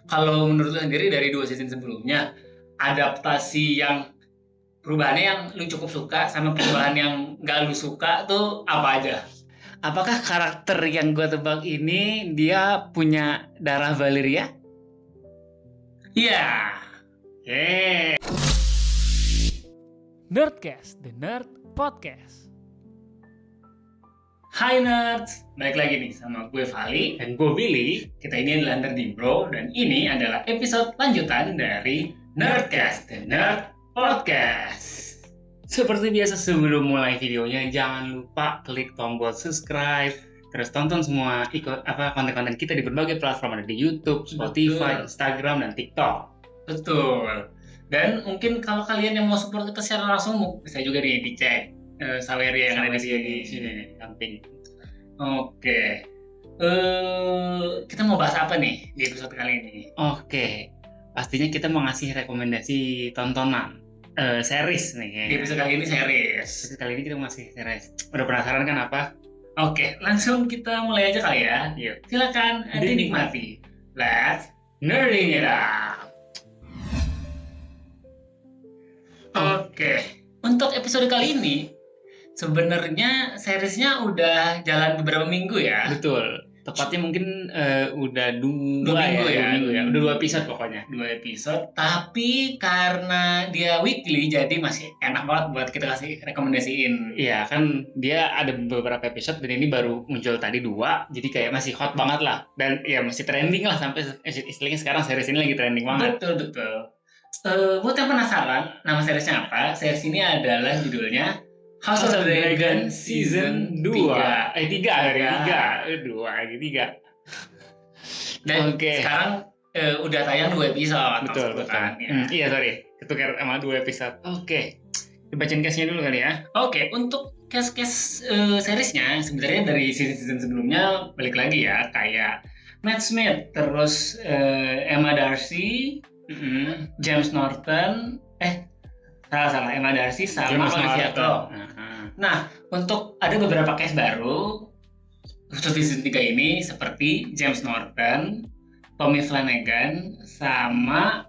Kalau menurut lu sendiri dari 2 season sebelumnya, adaptasi yang perubahannya yang lu cukup suka sama perubahan yang nggak lu suka tuh apa aja? Apakah karakter yang gue tebak ini dia punya darah Valyria? Iya. Oke. Nerdcast, The Nerd Podcast. Hai nerds, balik lagi nih sama gue Vali Dan gue Billy. Kita ini adalah Nerdibro dan ini adalah episode lanjutan dari Nerdcast, The Nerd Podcast. Seperti biasa sebelum mulai videonya jangan lupa klik tombol subscribe. Terus tonton semua konten-konten kita di berbagai platform, ada di YouTube, Spotify, Betul. Instagram, dan TikTok. Betul. Dan mungkin kalau kalian yang mau support kita secara langsung bisa juga dicek Saweria yang ada di sini. Samping. Oke. Kita mau bahas apa nih di episode kali ini? Oke. Pastinya kita mau ngasih rekomendasi tontonan. Series nih. Di episode kali ini series. Episode kali ini kita mau ngasih series. Udah penasaran kan apa? Oke, langsung kita mulai aja kali ya. Yuk. Silakan dinikmati. Let's nerding it up. Oke, untuk episode kali ini sebenarnya seriesnya udah jalan beberapa minggu ya. Betul. Tepatnya mungkin udah Dua minggu ya. Udah 2 episode pokoknya. 2 episode, tapi karena dia weekly jadi masih enak banget buat kita kasih rekomendasiin. Iya kan dia ada beberapa episode dan ini baru muncul tadi 2, jadi kayak masih hot banget lah. Dan ya masih trending lah sampai istilahnya sekarang series ini lagi trending banget. Betul. Buat yang penasaran, nama seriesnya apa? Series ini adalah judulnya House of Dragon Season 3. 3. Dan Oke. sekarang udah tayang 2 episode. Betul. Kan, ya. Iya sorry, ketukar sama 2 episode. Oke. Kita bacain case-nya dulu kali ya. Oke, untuk case seriesnya sebenarnya dari season sebelumnya balik lagi ya, kayak Matt Smith, terus Emma Darcy, James Norton, salah Emma Darcy sama Olivia Cook. Nah, untuk ada beberapa case baru khusus di season 3 ini seperti James Norton, Tommy Flanagan, sama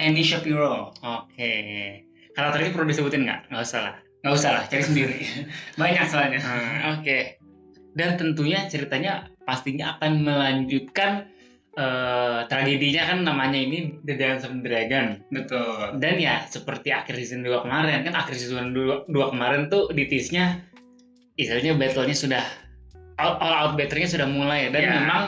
Andy Shapiro. Oke. Karakter ini perlu disebutin nggak? Nggak usah lah. Cari sendiri. Banyak soalnya. Oke. Dan tentunya ceritanya pastinya akan melanjutkan tragedinya, kan namanya ini The Dance of the Dragon. Betul. Dan ya seperti akhir season 2 kemarin, kan akhir season 2 kemarin tuh di tease-nya istilahnya battle-nya sudah all out battle-nya sudah mulai, dan memang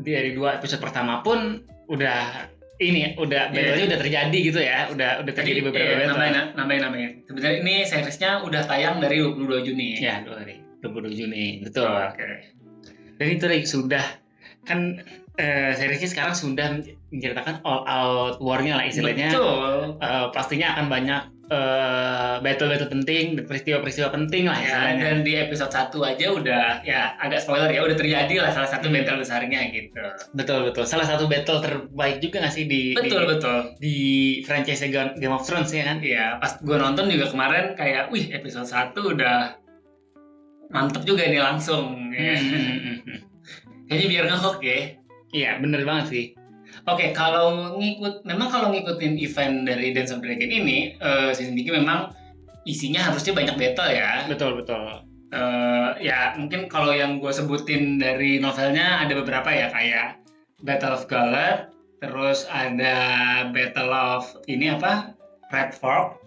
dari 2 episode pertama pun udah battle-nya udah terjadi gitu ya, udah terjadi beberapa battle. Namanya. Sebenarnya ini seriesnya udah tayang dari 22 Juni. Ya, 22 Juni. Betul. Oke. Dan itu sudah kan seriesnya sekarang sudah menceritakan all out war-nya lah istilahnya. Betul. Pastinya akan banyak battle-battle penting, peristiwa-peristiwa penting lah istilahnya. Dan di episode 1 aja udah ya agak spoiler ya, udah terjadi lah salah satu battle besarnya gitu. Betul. Salah satu battle terbaik juga nggak sih Betul. di franchise Game of Thrones ya kan? Iya, pas gue nonton juga kemarin kayak episode 1 udah mantep juga nih langsung. Kayaknya biar ngehook ya. Iya, bener banget sih. Oke, kalau ngikutin event dari Dance of Dragon ini, season 3 memang isinya harusnya banyak battle ya. Betul. Ya mungkin kalau yang gue sebutin dari novelnya ada beberapa ya, kayak Battle of Galad, terus ada Battle of Red Fork,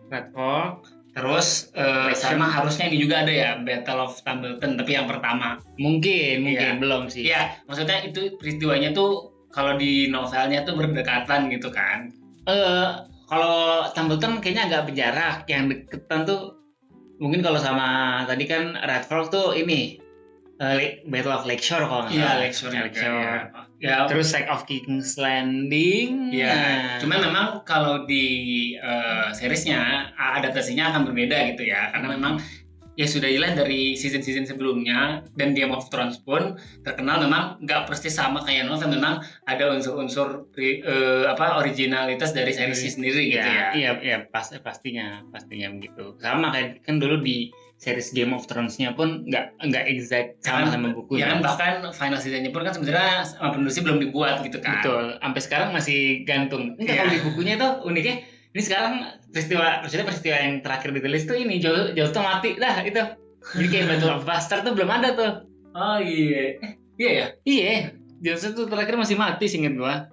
terus sama harusnya ini juga ada ya, Battle of Tumbleton, tapi yang pertama. Mungkin belum sih. Iya, maksudnya itu peristiwanya tuh kalau di novelnya tuh berdekatan gitu kan. Kalau Tumbleton kayaknya agak berjarak, yang deketan tuh mungkin kalau sama tadi kan Red Fork tuh ini Battle of Lakeshore kalau nggak salah. Iya, Lakeshore. Ya. Terus Sack of King's Landing. Iya. Cuman memang kalau di seriesnya adaptasinya akan berbeda gitu ya, karena memang ya sudah jelas dari season-season sebelumnya, dan Game of Thrones pun terkenal memang nggak persis sama kayak novel, memang ada unsur-unsur originalitas dari seriesnya sendiri gitu ya. Iya, pastinya begitu. Sama kayak kan dulu di series Game of Thrones-nya pun nggak exact sama bukunya. Ya kan bahkan final season-nya pun kan sebenarnya sama penulisnya belum dibuat gitu kan. Betul, sampai sekarang masih gantung. Enggak, Iya. kalau di bukunya itu uniknya, ini sekarang peristiwa yang terakhir ditulis tuh ini Jon tuh mati dah itu. Jadi kayak Battle of Bastard tuh belum ada tuh. Oh iya. Iya ya. Iya, Jon tuh terakhir masih mati seinget gua.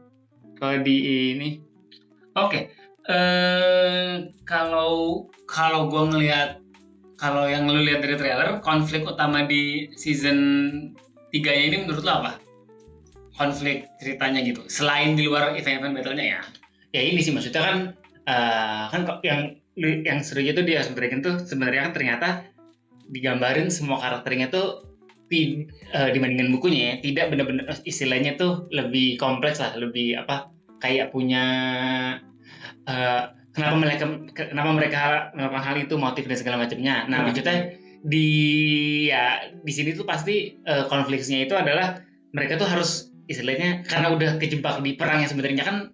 Kalau di ini, Oke. Kalau gue ngelihat, kalau yang lu lihat dari trailer, konflik utama di season 3-nya ini menurut lo apa? Konflik ceritanya gitu. Selain di luar event-event battle-nya ya. ya ini sih maksudnya kan kok yang serunya tuh di House of Dragon tuh sebenarnya kan ternyata digambarin semua karakternya tuh dibandingkan bukunya ya, tidak benar-benar istilahnya tuh lebih kompleks lah, lebih apa kayak punya kenapa mereka melakukan hal itu, motif dan segala macamnya. Nah maksudnya di sini tuh pasti konfliknya itu adalah mereka tuh harus istilahnya karena udah kejebak di perang yang sebenarnya kan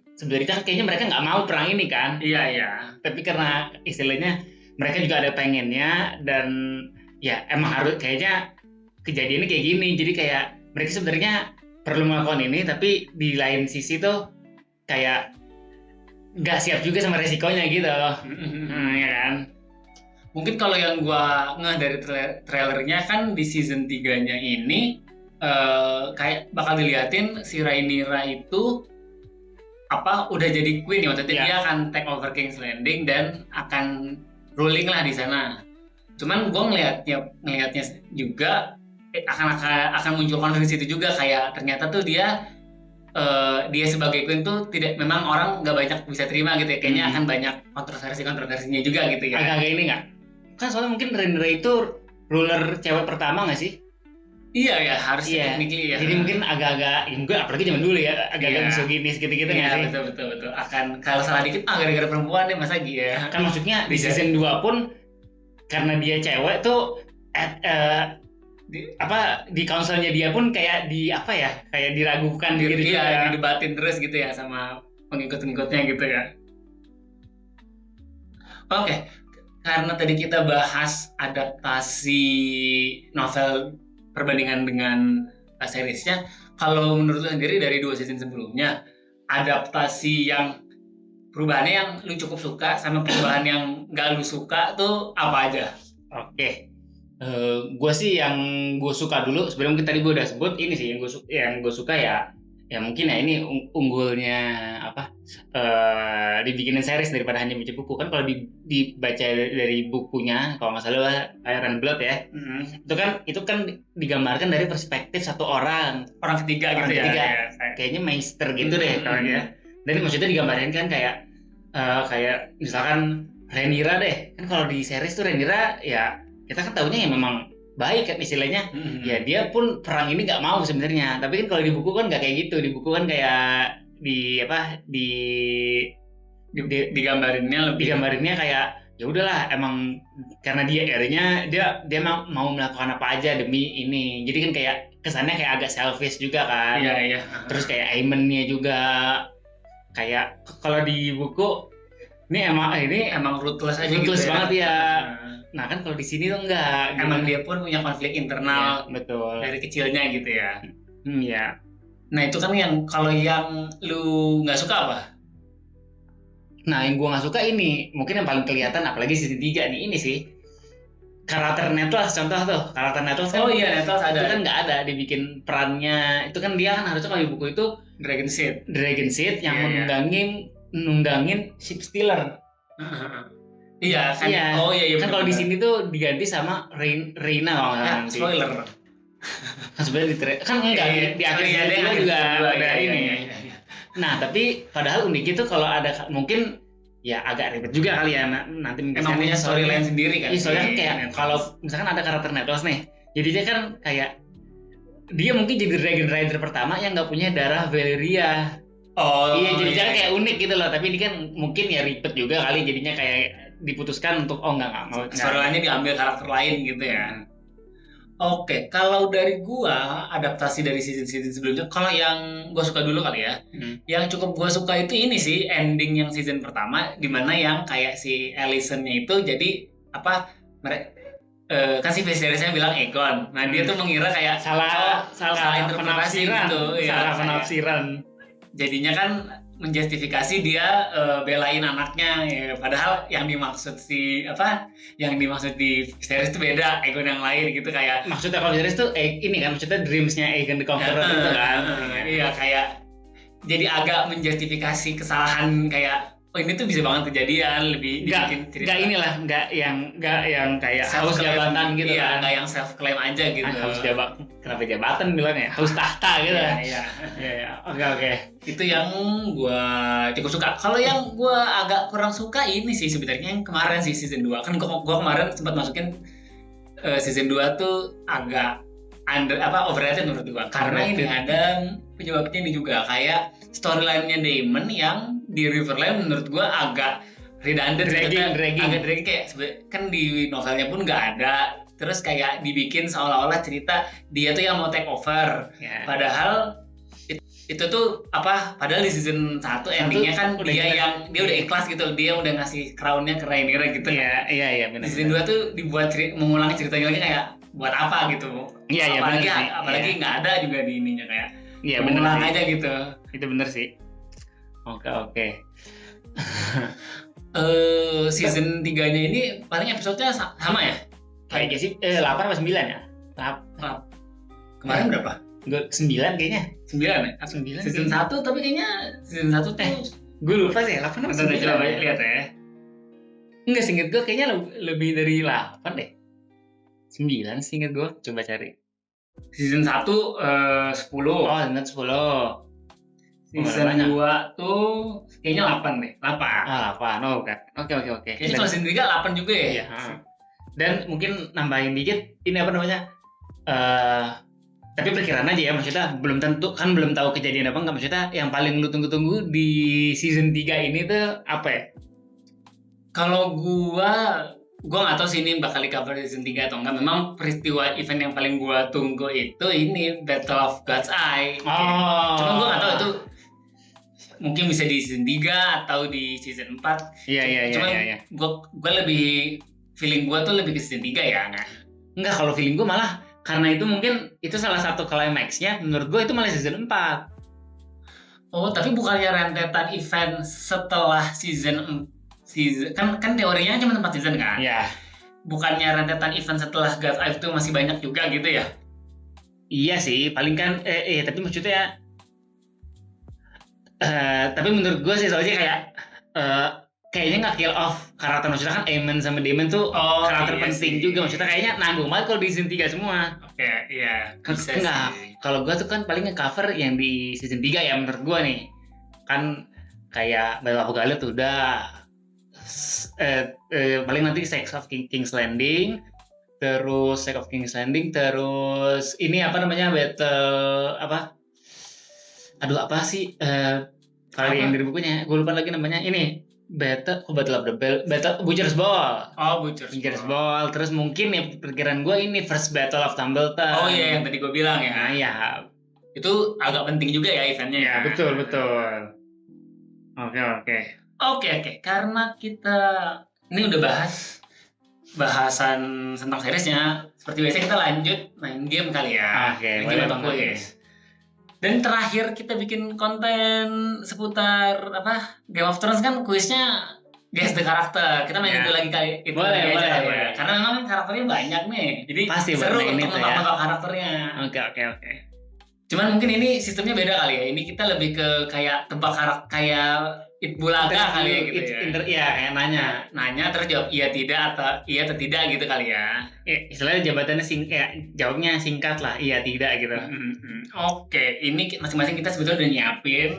kayaknya mereka nggak mau perang ini kan. Iya. Tapi karena istilahnya mereka juga ada pengennya dan ya emang harus kayaknya kejadiannya kayak gini. Jadi kayak mereka sebenarnya perlu melakukan ini, tapi di lain sisi tuh kayak nggak siap juga sama resikonya gitu. Ya kan. Mungkin kalau yang gua ngeh dari trailernya kan di season 3-nya ini kayak bakal diliatin si Rhaenyra itu udah jadi queen ya, maksudnya dia akan take over King's Landing dan akan ruling lah di sana. Cuman gua ngelihatnya juga akan muncul konflik situ juga, kayak ternyata tuh dia sebagai queen tuh memang orang nggak banyak bisa terima gitu ya, kayaknya akan banyak kontroversinya juga gitu ya. Agak-agak ini nggak? Kan soalnya mungkin Rhaenyra itu ruler cewek pertama nggak sih? Iya ya, harus technically ya. Jadi mungkin agak-agak, ya apalagi zaman dulu ya, agak-agak misoginis gitu-gitu nggak sih? Iya betul. Akan kalau salah dikit gara-gara perempuan deh masa gitu ya. Kan maksudnya di season 2 pun karena dia cewek tuh di counselnya dia pun kayak kayak diragukan gitu juga. Didebatin terus gitu ya sama pengikut-pengikutnya gitu ya. Oke. Karena tadi kita bahas adaptasi novel perbandingan dengan seriesnya, kalau menurut lu sendiri dari 2 season sebelumnya, adaptasi yang perubahannya yang lu cukup suka sama perubahan yang gak lu suka tuh apa aja? Oke. Gue sih yang gue suka dulu, sebenarnya mungkin tadi gue udah sebut ini sih yang gue suka ya mungkin ya ini unggulnya dibikinin series daripada hanya baca buku. Kan kalau dibaca dari bukunya kalau nggak salah Fire and Blood ya, itu kan digambarkan dari perspektif satu orang ketiga gitu ya. Kayaknya Meister gitu deh kalau ya. Dan maksudnya digambarin kan kayak misalkan Rhaenyra deh, kan kalau di series tuh Rhaenyra ya kita kan tahunya ya memang baik kan istilahnya. Ya dia pun perang ini nggak mau sebenarnya, tapi kan kalau di buku kan nggak kayak gitu. Di buku kan kayak digambarinnya kayak ya udahlah, emang karena dia heirnya dia mau melakukan apa aja demi ini. Jadi kan kayak kesannya kayak agak selfish juga kan. Iya. Terus kayak Aemon-nya juga kayak kalau di buku ini emang ruthless aja, ruthless gitu banget ya. Nah kan kalau di sini tuh enggak. Emang dia pun punya konflik internal, betul, dari kecilnya gitu ya. Ya. Nah itu kan kalau yang lu nggak suka apa? Nah yang gue nggak suka ini mungkin yang paling kelihatan, apalagi season 3 nih, ini sih karakter Nettles. Contoh tuh karakter Nettles kan. Nettles ada. Itu kan nggak ada dibikin perannya. Itu kan dia kan harusnya kalau di buku itu Dragon Seed yang nunggangin Ship Stealer. Iya kan. Iya. Kan kalau di sini tuh diganti sama Rhaena nanti. Spoiler. Kan sebenarnya kan enggak di akhirnya juga ada ini. Nah, tapi padahal uniknya tuh kalau ada mungkin ya agak ribet juga kali ya nanti emang punya storyline sendiri kan. Iya, soalnya kan kayak kalau misalkan ada karakter Nettles nih, jadi dia kan kayak dia mungkin jadi Dragon Rider pertama yang nggak punya darah Valyria. Iya, jadinya kayak unik gitu loh. Tapi ini kan mungkin ya ribet juga kali, jadinya kayak diputuskan untuk enggak mau. Storyline-nya diambil karakter lain gitu ya. Oke, kalau dari gua adaptasi dari season sebelumnya, kalau yang gua suka dulu kali ya, yang cukup gua suka itu ini sih ending yang season pertama, dimana yang kayak si Alicent-nya itu jadi kan si Viserysnya bilang Aegon. Nah dia tuh mengira kayak salah interpretasi penafsiran gitu, ya, salah kayak- penafsiran. Jadinya kan menjustifikasi dia belain anaknya ya, padahal yang dimaksud di series itu beda, Aegon yang lain gitu kayak Maksudnya kalau Viserys tuh ini kan maksudnya dreamsnya Aegon the Conqueror gitu kan. iya kayak jadi agak menjustifikasi kesalahan kayak ini tuh bisa banget kejadian, lebih dibikin cerita nggak yang kayak haus jabatan gitu iya, kan. nggak yang self claim aja gitu. Haus jabatan, kenapa jabatan bilangnya? Haus tahta gitu. Iya. Iya. Oke. Itu yang gua cukup suka. Kalau yang gua agak kurang suka ini sih sebenarnya yang kemarin sih season 2. Kan gua kemarin sempat masukin season 2 tuh agak overrated menurut gua. Karena ini ada penyebabnya ini juga kayak storyline-nya Daemon yang di Riverland menurut gua agak redundant, dragging. agak dragging kayak kan di novelnya pun nggak ada. Terus kayak dibikin seolah-olah cerita dia tuh yang mau take over. Ya. Padahal itu tuh padahal di season 1 endingnya kan dia udah ikhlas gitu, dia udah ngasih crown-nya ke Rhaenyra gitu. Iya benar. Di season 2 tuh dibuat mengulangi ceritanya lagi kayak buat apa gitu. Iya Apalagi nggak ada juga di ininya kayak benar aja gitu. Itu benar sih. Oke. Season 3-nya ini paling episodenya sama ya? Kayaknya sih 8 atau 9 ya? Kemarin berapa? 9 kayaknya. 9 ya? 9. Season 1 tapi kayaknya season 1 tuh gue lupa sih 8 atau 9. Coba lihat ya. Enggak, seinget gue kayaknya lebih dari 8 deh. 9 seinget gue, coba cari. Season 1 10. Oh, season 10. Season 2 tuh kayaknya 8 deh. 8. 8. Oh, kan. Oke. Kayaknya kalau season 3 8 juga ya. Iya. Dan mungkin nambahin dikit, ini apa namanya? Tapi perkiraan aja ya, maksudnya belum tentu, kan belum tahu kejadian apa enggak. Maksudnya yang paling lu tunggu-tunggu di season 3 ini tuh apa ya? Kalau gua nggak tahu sih ini bakal di cover di season 3 atau enggak. Memang peristiwa event yang paling gua tunggu itu ini Battle of God's Eye. Oh. Cuman gua nggak tahu itu mungkin bisa di season 3 atau di season 4. Iya. Cuman gua lebih feeling gua tuh lebih ke season 3 ya. Enggak, kalau feeling gua malah karena itu mungkin itu salah satu climax-nya, menurut gua itu malah season 4. Oh, tapi bukannya rentetan event setelah season kan teorinya cuma 4 season kan? Iya. Bukannya rentetan event setelah God's Eye itu masih banyak juga gitu ya? Iya sih, paling kan tapi maksudnya tapi menurut gue sih soalnya kayak kayaknya nggak kill off karakter, maksudnya kan Aemon sama Daemon tuh karakter penting juga, maksudnya kayaknya nanggung banget kalau di season 3 semua. Oke, iya. Bisa enggak, sih. kalau gue tuh kan paling nge-cover yang di season 3 ya menurut gue nih. Kan kayak Battle of Galley tuh udah paling nanti Sex of King's Landing, terus Sex of King's Landing, terus ini apa namanya Battle apa sih kalau yang dari bukunya gue lupa lagi namanya, ini Battle of the Butcher's Ball. Oh, Butcher's Ball. Terus mungkin ya perkiraan gue ini First Battle of Tumbleton. Oh iya, yang tadi gue bilang ya. Nah ya, itu agak penting juga ya eventnya ya. Betul. Oke. Karena kita ini udah bahasan tentang seriesnya, seperti biasa kita lanjut main game kali ya. Oke, Game atau quiz. Dan terakhir kita bikin konten seputar Game of Thrones kan kuisnya guess the karakter. Kita main itu lagi kayak itu boleh. ya. Karena memang karakternya banyak nih. Jadi pasti seru untuk ngebak karakternya. Oke. Cuman mungkin ini sistemnya beda kali ya. Ini kita lebih ke kayak tebak karakter, kayak Bulaga kali ya gitu ya. Iya, kayak nanya terus jawab iya atau tidak gitu kali ya. Istilahnya jawabannya jawabnya singkat lah, iya tidak gitu. Oke, ini masing-masing kita sebetulnya udah nyiapin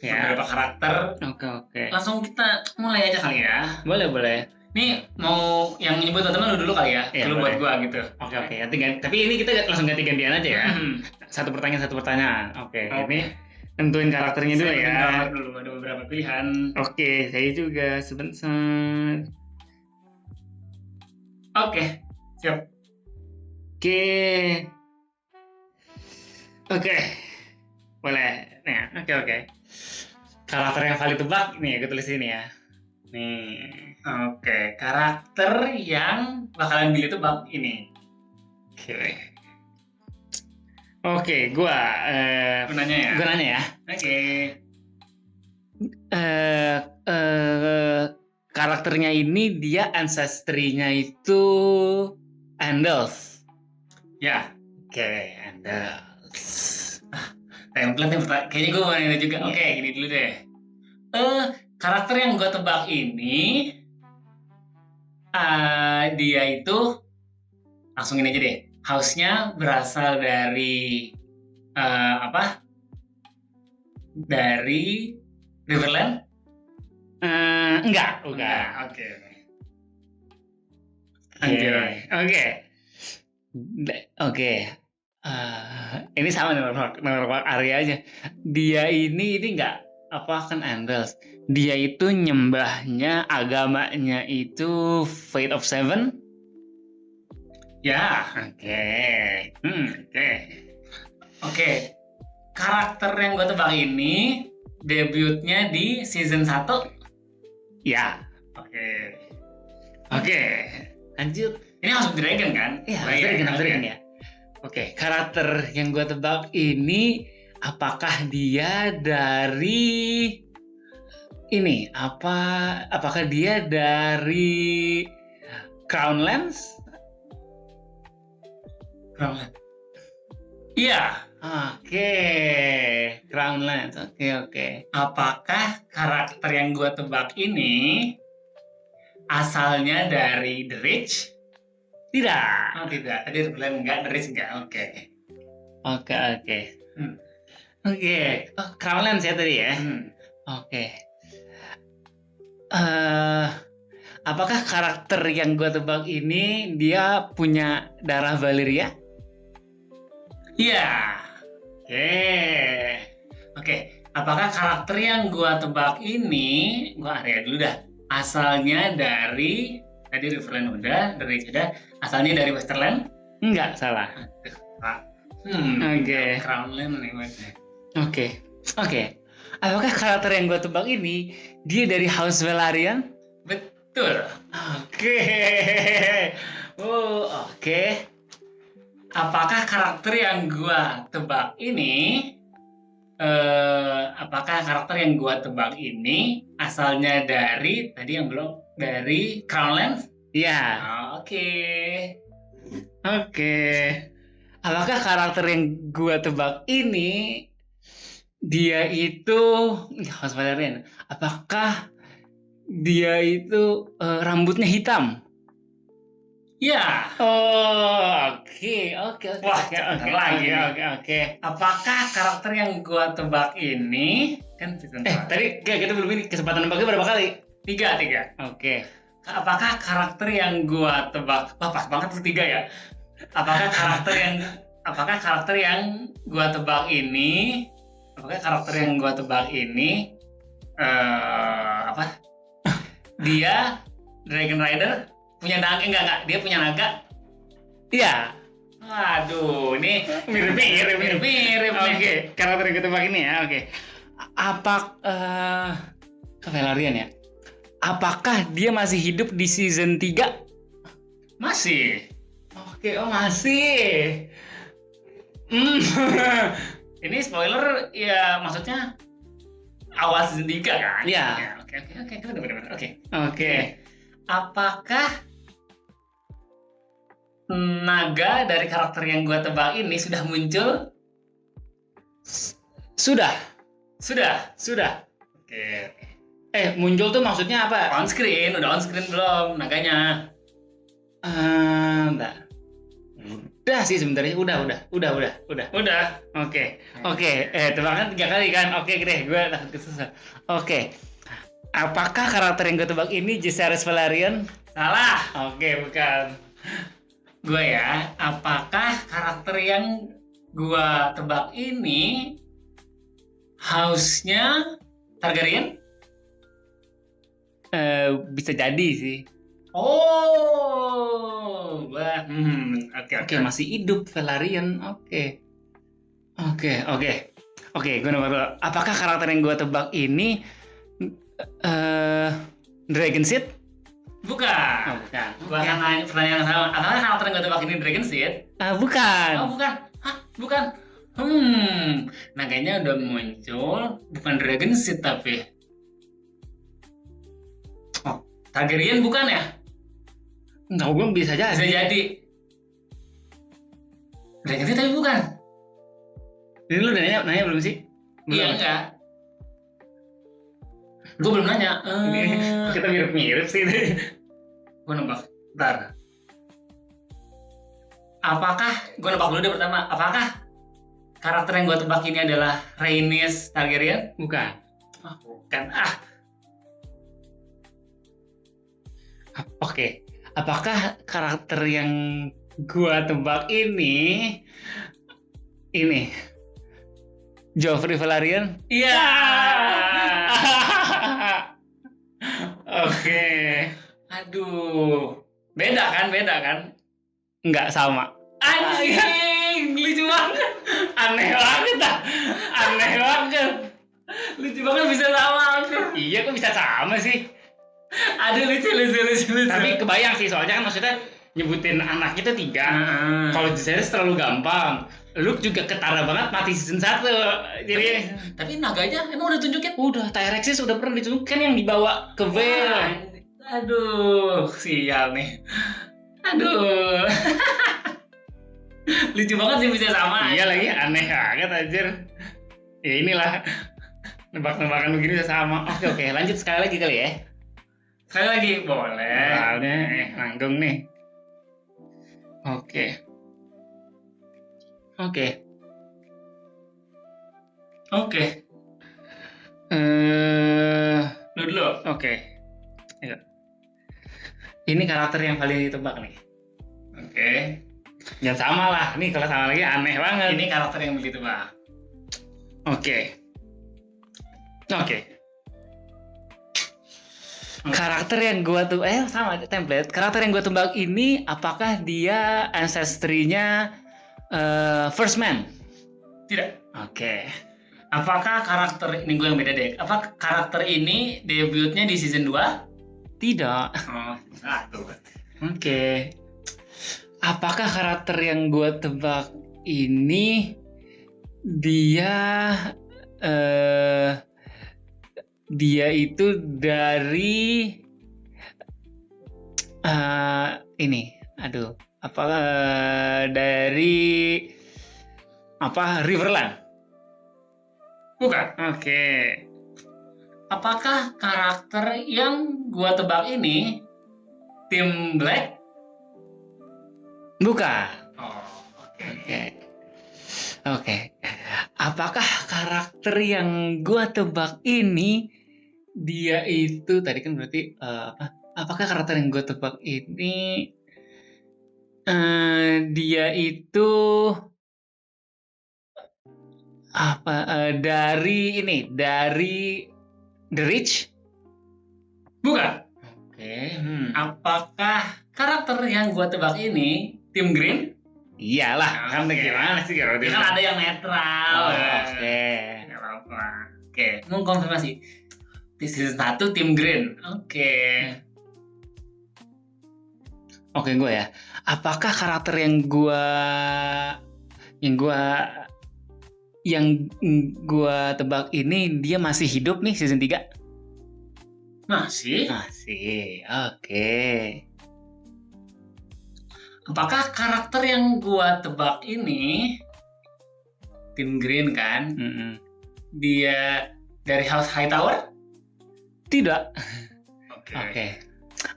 beberapa karakter. Oke. Langsung kita mulai aja kali ya. Boleh. Nih mau yang nyebut teman dulu kali ya, dulu buat gua gitu. Oke. Tapi ini kita langsung ganti-gantian aja ya. Satu pertanyaan. Oke. Ini tentuin karakternya dulu ya. Ada beberapa pilihan. Oke, saya juga sebentar. Oke, siap. Oke. Boleh. Nah, oke. Karakter yang paling tebak nih, aku tulis ini ya. Nih, oke. Karakter yang bakalan pilih itu bab ini. Oke, gua Gunanya ya. gua nanya ya. Oke. Karakternya ini dia ancestry-nya itu Andals. Ya, Oke, Andals. template. Kayaknya gue mau nanya juga. Oke, gini dulu deh. Karakter yang gue tebak ini, dia itu langsung ini aja deh. House-nya berasal dari apa? Dari Riverland? Enggak. Oke. Oke. Ini sama nih nomor Arya aja. Dia ini enggak apa kan Andals. Dia itu nyembahnya agamanya itu Faith of Seven. Ya. Oke. Oke. Karakter yang gue tebak ini debutnya di season 1. Ya. Oke. Lanjut. Ini House of Dragon kan? Iya, House of Dragon ya. Oke, karakter yang gue tebak ini apakah dia dari ini? Apakah dia dari Crownlands? Crownland. Iya. Oke, Crownlands. Oke. Apakah karakter yang gue tebak ini asalnya dari The Rich? Tidak. Oh tidak, tadi bilang enggak, The Rich enggak. Oke. Oke. Oh, Crownlands ya tadi ya. Oke. Apakah karakter yang gue tebak ini dia punya darah Valyria? Iya. Oke. Apakah karakter yang gue tebak ini, gue area dulu dah. Asalnya dari tadi Riverland udah, The Rich udah. Asalnya dari Westerland? Enggak, salah. Oke. Crownland nih. Oke. Apakah karakter yang gue tebak ini dia dari House Velaryon? Betul. Oke. Oke. Apakah karakter yang gua tebak ini asalnya dari tadi yang belum dari Crownlands? Iya. Oke. Apakah karakter yang gue tebak ini dia itu House Velaryon? Apakah dia itu rambutnya hitam? Ya. Oke. Wah, lagi. Apakah karakter yang gua tebak ini kan tadi kita belum ini kesempatan nebaknya berapa kali? 3. Oke. Apakah karakter yang gua tebak, pas banget tuh 3 ya. Apakah karakter yang gua tebak ini dia Dragon Rider punya naga? Enggak, dia punya naga. Iya. Aduh, ini Mirip. Oke, karakter yang kita tebak ini ya. Oke. Velaryon ya. Apakah dia masih hidup di season 3? Masih. Oke, masih. Ini spoiler ya, maksudnya awal season 3 kan? Iya. Oke, benar. Oke. Apakah naga dari karakter yang gua tebak ini sudah muncul? Sudah. Oke. Muncul tuh maksudnya apa? On screen belum naganya? Enggak. Udah sih sebenarnya. Udah. Oke. Tebakan 3 kali kan? Oke deh, gue takut kesusah. Oke. Apakah karakter yang gue tebak ini Jaehaerys Velaryon? Salah. Oke, bukan. Gue ya, apakah karakter yang gue tebak ini house-nya Targaryen? Bisa jadi sih. Oke, masih hidup Velaryon. Oke, gue nomor 2. Apakah karakter yang gue tebak ini Dragon Seed? Bukan. Oh, bukan. Gua akan nanya pertanyaan yang sama. Apakah karakter yang gue tebak ini Dragon Seed? Bukan. Oh bukan. Hah? Bukan. Naganya udah muncul. Bukan Dragon Seed tapi. Oh, Targaryen bukan ya? Enggak, gue bisa aja. Bisa jadi. Dragon Seed tapi bukan. Ini lu udah nanya belum sih? Iya enggak. Gue belum nanya. Kita mirip-mirip sih. Gue nebak. Bentar. Apakah, gue nebak dulu deh pertama. Apakah karakter yang gue tebak ini adalah Rhaenys Targaryen? Bukan. Bukan. Oke. Apakah karakter yang gua tebak ini Joffrey Velaryon? Iya. Oke. Aduh. Beda kan? Enggak sama. Anjing, lucu banget. Aneh banget dah. Aneh banget. Lucu banget bisa sama. Iya, kok bisa sama sih? Aduh lucu. Tapi kebayang sih, soalnya kan maksudnya nyebutin anaknya tuh 3. Kalau di series terlalu gampang. Luke juga ketara banget mati season 1. Jadi tapi naganya emang udah tunjukin? udah, Tyrexis udah pernah ditunjukkan yang dibawa ke Vale. Aduh, sial nih. Aduh. Lucu banget sih bisa sama. Iya lagi, aneh banget anjir. Ya inilah, nebak-nebakan begini bisa sama. Oke, lanjut sekali lagi kali ya. Sekali lagi, boleh. Soalnya nanggung nih. Oke. Lu dulu. Oke. Ayo. Ini karakter yang paling ditebak nih. Oke. Jangan sama lah. Nih kalau sama lagi aneh banget. Ini karakter yang begitu bang. Oke. Karakter yang gua tuh sama template. Karakter yang gua tebak ini apakah dia ancestry-nya First Man? Tidak. Oke. Apakah karakter ini gue yang beda deh? Apa karakter ini debutnya di season 2? Tidak. Oh, satu. Oke. Apakah karakter yang gua tebak ini dia itu dari dari Riverland? Bukan. Oke. Apakah karakter yang gua tebak ini tim Black? Bukan. Oh, oke. Oke. Apakah karakter yang gua tebak ini dia itu tadi kan berarti apakah karakter yang gua tebak ini dia itu dari The Rich? Bukan. Oke. Apakah karakter yang gua tebak ini tim Green? Iyalah, kan Oke. gimana sih kalau Dia kan ada yang netral. Oke. Nggak apa-apa. Oke, mau konfirmasi. Di season 1 tim Green. Oke. Oke, gue ya. Apakah karakter yang gua tebak ini dia masih hidup nih season 3? Masih? Masih. Oke. Apakah karakter yang gua tebak ini tim Green kan? Dia dari House Hightower? Tidak. Oke. Oke.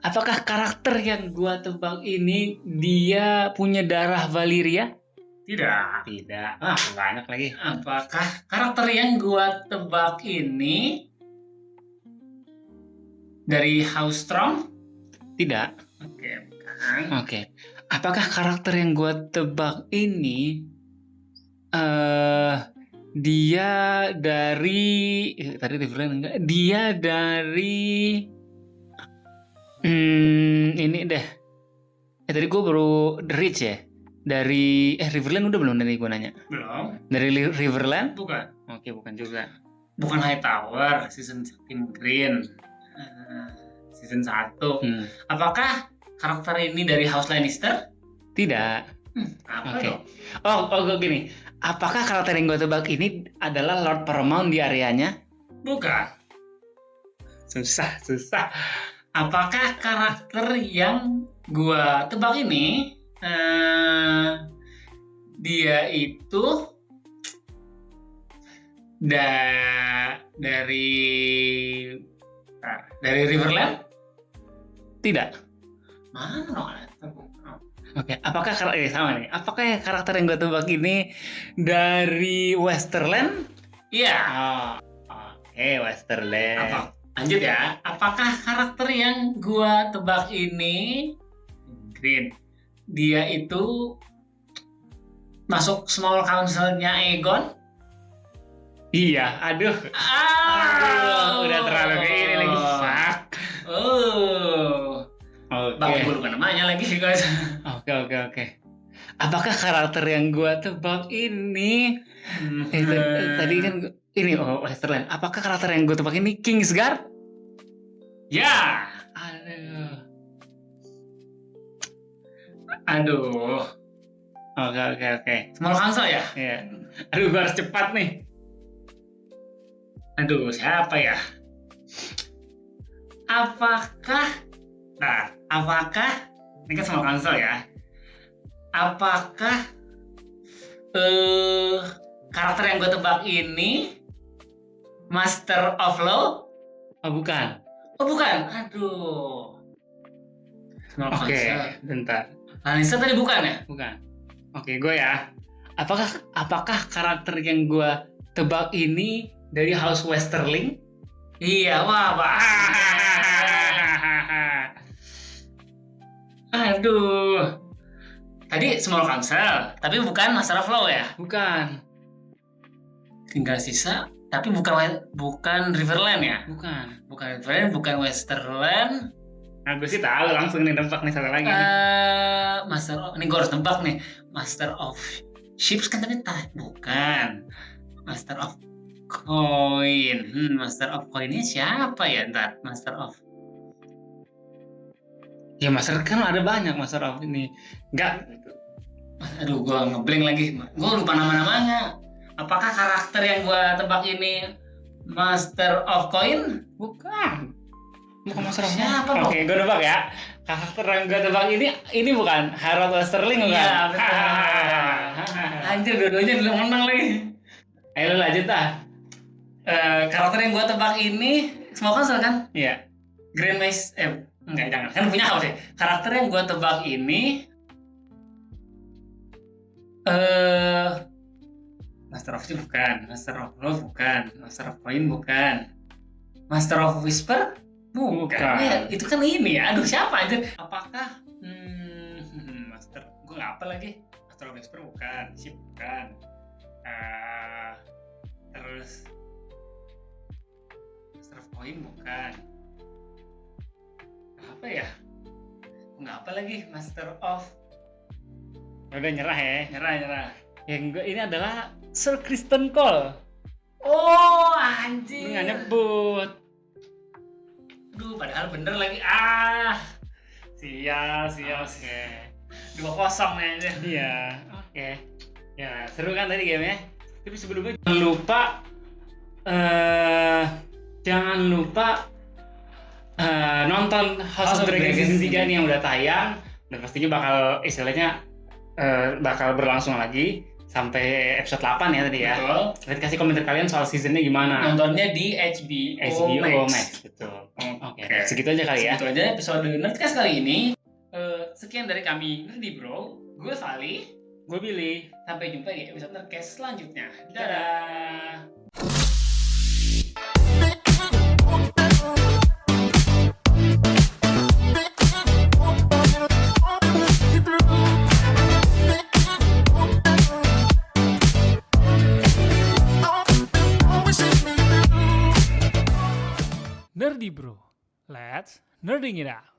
Apakah karakter yang gua tebak ini dia punya darah Valyria? Tidak. Tidak. Banyak lagi. Apakah karakter yang gua tebak ini dari House Strong? Tidak. Oke, bukan. Oke. Apakah karakter yang gua tebak ini dia dari tadi Riverland enggak? Dia dari ini deh. Tadi gue baru The Rich ya. Dari Riverland udah belum dari gue nanya? Belum. Dari Riverland? Bukan. Oke, bukan juga. Bukan Hightower, season tim Green. season 1. Hmm. Apakah karakter ini dari House Lannister? Tidak. Apa Oke. dong? Oh, gini. Apakah karakter yang gue tebak ini adalah Lord Paramount di areanya? Bukan. Susah. Apakah karakter yang gua tebak ini dia itu dari Riverland? Tidak. Mana dong? Oke. Sama nih. Apakah karakter yang gue tebak ini dari Westerland? Iya. Oke, Westerland. Apa? Lanjut ya. Apakah karakter yang gua tebak ini Green? Dia itu masuk small council-nya Aegon? Iya. Aduh, udah terlalu kayak ini lagi. Fuck. Bang, gue lupa namanya lagi guys. Oke. Apakah karakter yang gua tebak ini tadi kan ini Westerland. Apakah karakter yang gue tebak ini Kingsguard? Ya. Aduh. Oke. Small council ya? Iya. Aduh, gue harus cepat nih. Aduh, siapa ya? Apakah ini kan small council ya? Apakah karakter yang gue tebak ini Master of Law? Oh, bukan. Oh, bukan. Aduh. Small Oke, council. bentar. Lannister tadi bukan ya? Bukan. Oke, gue ya. Apakah karakter yang gue tebak ini dari House Westerling? Iya, wah, aduh. Tadi small council, tapi bukan Master of Law ya? Bukan. Tinggal sisa, tapi bukan Riverland ya? Bukan. Bukan Riverland, bukan Westerland. Nah, gue sih tahu langsung nih nebak nih satu lagi. Master of, ini gue harus nebak nih. Master of Ships kan tapi bukan. Master of Coin. Master of Coin-nya siapa ya? Ntar, Master of. Ya, Master kan ada banyak Master of ini. Enggak. Aduh, gue ngeblank lagi. Gue lupa nama-namanya. Apakah karakter yang gue tebak ini Master of Coin? Bukan Master of Siapa dong? Oke, gue nebak ya. Karakter yang gue tebak ini bukan Harold Westerling, bukan? Iya, betul. Anjir, dua-duanya belum menang lagi. Ayo lu lanjut dah. Karakter yang gue tebak ini semua council kan? Iya. Grand Mace, enggak, jangan. Kan punya apa sih? Karakter yang gue tebak ini Master of Chief bukan, Master of Law bukan, Master of Coin bukan, Master of Whisper bukan. Ya, itu kan ini ya. Aduh, siapa aja? Apakah Master? Gue nggak apa lagi. Master of Whisper bukan, Chief bukan. Terus Master of Coin bukan. Apa ya? Nggak apa lagi. Master of. Udah nyerah ya. Nyerah. Yang gue ini adalah Sir Criston Cole. Oh, anjing. Nggak nyebut. Duh, padahal bener lagi. Sial. Oke. 2-0 nih aja. Iya. Oke. Ya, seru kan tadi gamenya? Tapi sebelumnya jangan lupa nonton House of Dragon season 3 nih yang udah tayang, dan pastinya bakal berlangsung lagi sampai episode 8 ya tadi ya. Betul. Nanti kasih komentar kalian soal seasonnya gimana. Nontonnya di HBO Max. Betul. Oke. Segitu aja kali ya. Segitu aja episode Nerdcast kali ini. Sekian dari kami Nerdy Bro. Gue Fali. Gue Billy. Sampai jumpa di episode Nerdcast selanjutnya. Dadah. Nerdy Bro, let's nerding it out.